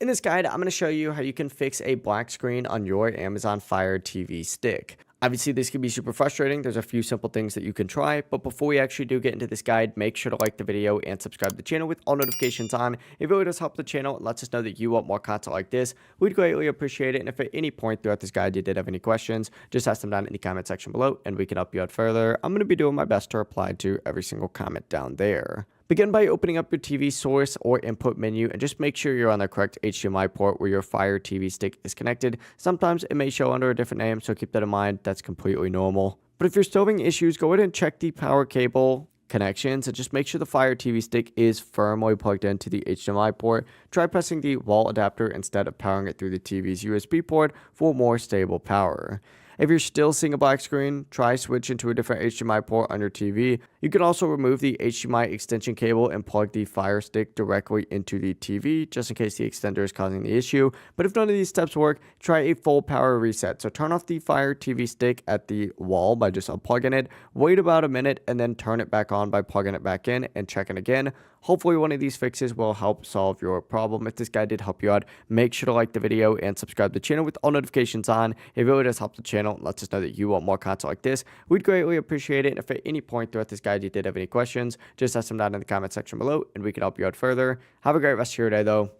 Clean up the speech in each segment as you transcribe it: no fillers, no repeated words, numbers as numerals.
In this guide, I'm going to show you how you can fix a black screen on your Amazon Fire TV stick. Obviously, this can be super frustrating. There's a few simple things that you can try, but before we actually do get into this guide, make sure to like the video and subscribe to the channel with all notifications on. It really does help the channel and lets us know that you want more content like this. We'd greatly appreciate it, and if at any point throughout this guide you did have any questions, just ask them down in the comment section below, and we can help you out further. I'm going to be doing my best to reply to every single comment down there. Begin by opening up your TV source or input menu and just make sure you're on the correct HDMI port where your Fire TV stick is connected. Sometimes it may show under a different name, so keep that in mind. That's completely normal. But if you're still having issues, go ahead and check the power cable connections and just make sure the Fire TV stick is firmly plugged into the HDMI port. Try pressing the wall adapter instead of powering it through the TV's USB port for more stable power. If you're still seeing a black screen, try switching to a different HDMI port on your TV. You can also remove the HDMI extension cable and plug the Fire Stick directly into the TV, just in case the extender is causing the issue. But if none of these steps work, try a full power reset. So turn off the Fire TV Stick at the wall by just unplugging it, wait about a minute, and then turn it back on by plugging it back in and checking again. Hopefully one of these fixes will help solve your problem. If this guide did help you out, make sure to like the video and subscribe to the channel with all notifications on. It really does help the channel and lets us know that you want more content like this. We'd greatly appreciate it. And if at any point throughout this guide you did have any questions, just ask them down in the comment section below and we can help you out further. Have a great rest of your day though.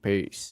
Peace.